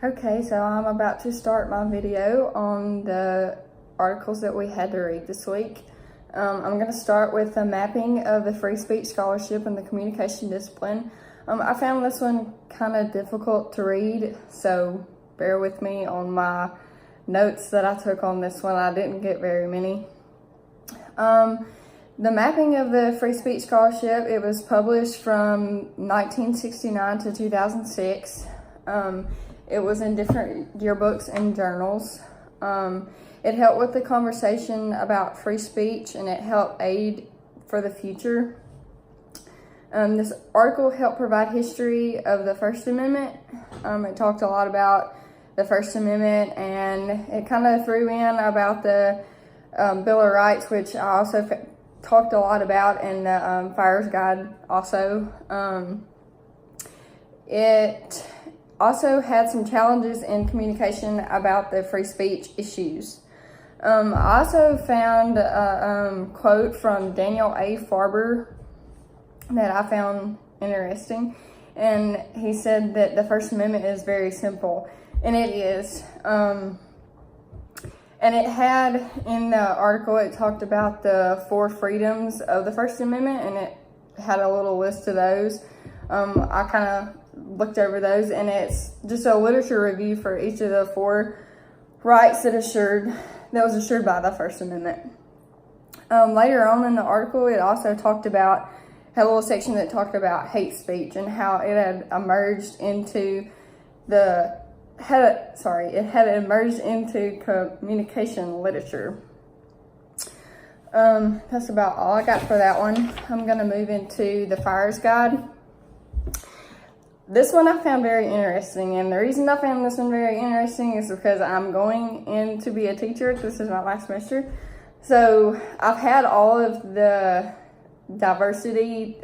Okay, so I'm about to start my video on the articles that we had to read this week. I'm going to start with the mapping of the free speech scholarship and the communication discipline. I found this one kind of difficult to read, so bear with me on my notes that I took on this one. I didn't get very many. The mapping of the free speech scholarship, it was published from 1969 to 2006. It was in different yearbooks and journals. It helped with the conversation about free speech, and it helped aid for the future. This article helped provide history of the First Amendment. It talked a lot about the First Amendment, and it kind of threw in about the Bill of Rights, which I also talked a lot about in the Fires Guide also. It also had some challenges in communication about the free speech issues. I also found a quote from Daniel A. Farber that I found interesting, and he said that the First Amendment is very simple, and it is. And it had, in the article, it talked about the 4 freedoms of the First Amendment, and it had a little list of those. I kind of looked over those, and it's just a literature review for each of the 4 rights that was assured by the First Amendment. Later on in the article, it also had a little section that talked about hate speech and how it had emerged into communication literature. That's about all I got for that one. I'm going to move into the Fires Guide. This one I found very interesting, and the reason I found this one very interesting is because I'm going in to be a teacher. This is my last semester. So I've had all of the diversity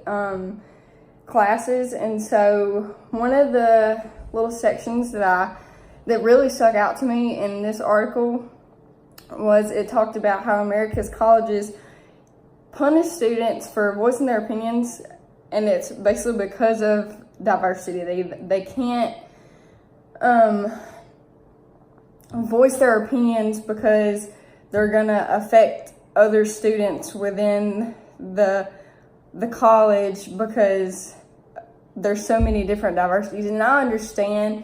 classes, and so one of the little sections that really stuck out to me in this article was it talked about how America's colleges punish students for voicing their opinions, and it's basically because of diversity. They can't voice their opinions because they're gonna affect other students within the college because there's so many different diversities. And I understand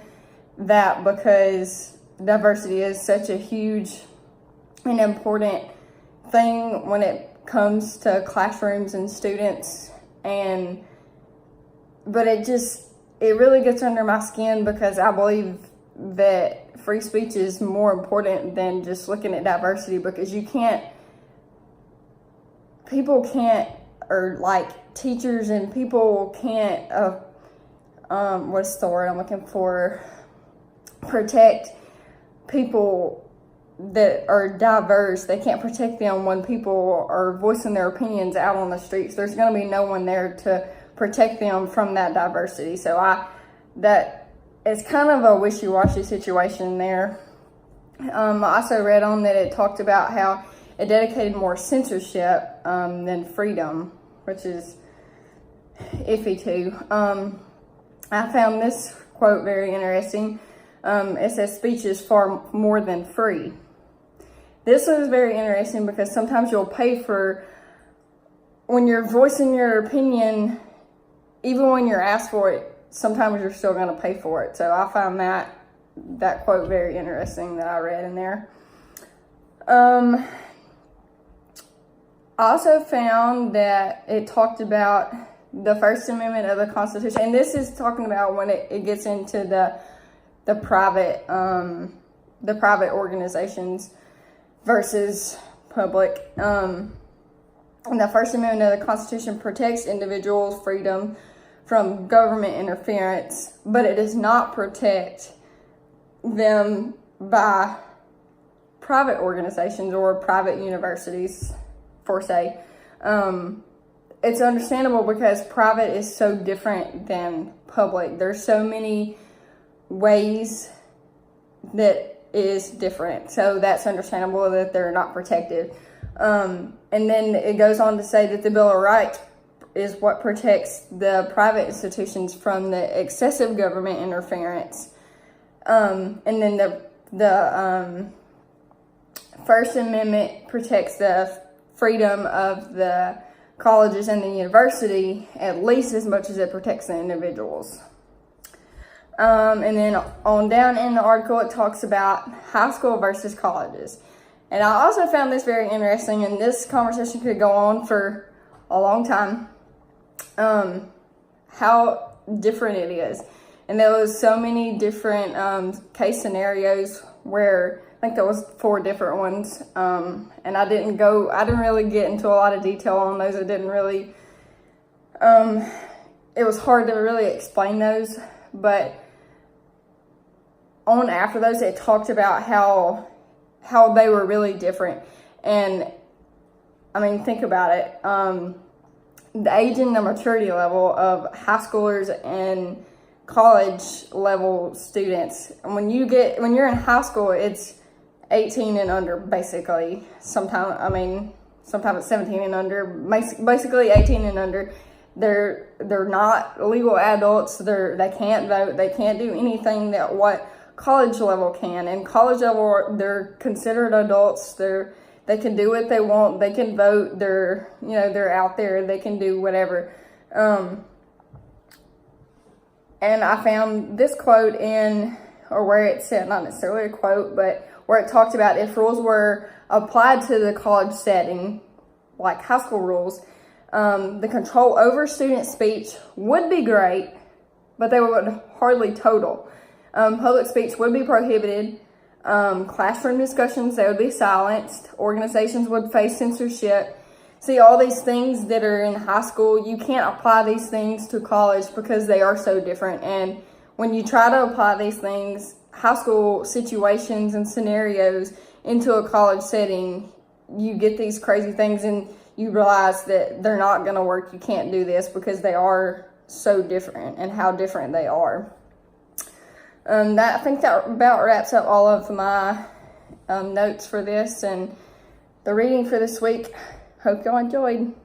that because diversity is such a huge and important thing when it comes to classrooms and students, but it really gets under my skin because I believe that free speech is more important than just looking at diversity, because teachers and people can't, what's the word I'm looking for? Protect people that are diverse. They can't protect them when people are voicing their opinions out on the streets. There's going to be no one there to protect them from that diversity. So it's kind of a wishy-washy situation there. I also read on that it talked about how it dedicated more censorship than freedom, which is iffy too. I found this quote very interesting. It says, "Speech is far more than free." This was very interesting because sometimes you'll pay for, when you're voicing your opinion, even when you're asked for it, sometimes you're still going to pay for it. So I found that quote very interesting that I read in there. I also found that it talked about the First Amendment of the Constitution, and this is talking about when it gets into the private organizations versus public. And the First Amendment of the Constitution protects individuals' freedom from government interference, but it does not protect them by private organizations or private universities, for say. It's understandable because private is so different than public. There's so many ways that is different, so that's understandable that they're not protected. And then it goes on to say that the Bill of Rights is what protects the private institutions from the excessive government interference. And then the First Amendment protects the freedom of the colleges and the university at least as much as it protects the individuals. And then on down in the article, it talks about high school versus colleges. And I also found this very interesting, and this conversation could go on for a long time, how different it is. And there was so many different case scenarios where I think there was 4 different ones. And I didn't really get into a lot of detail on those. It didn't really, it was hard to really explain those. But on after those, it talked about how they were really different. And I mean, think about it. The age and the maturity level of high schoolers and college level students. And when you're in high school, it's 18 and under, basically. Sometimes it's 17 and under, basically 18 and under. They're not legal adults. They can't vote. They can't do anything that what college level can. And college level, they're considered adults. They can do what they want. They can vote. They're out there. They can do whatever. And I found this quote where it said, not necessarily a quote, but where it talked about if rules were applied to the college setting, like high school rules, the control over student speech would be great, but they would hardly total. Public speech would be prohibited. Classroom discussions, they would be silenced. Organizations would face censorship. See, all these things that are in high school, you can't apply these things to college because they are so different. And when you try to apply these things, high school situations and scenarios into a college setting, you get these crazy things and you realize that they're not going to work. You can't do this because they are so different and how different they are. I think that about wraps up all of my notes for this and the reading for this week. Hope y'all enjoyed.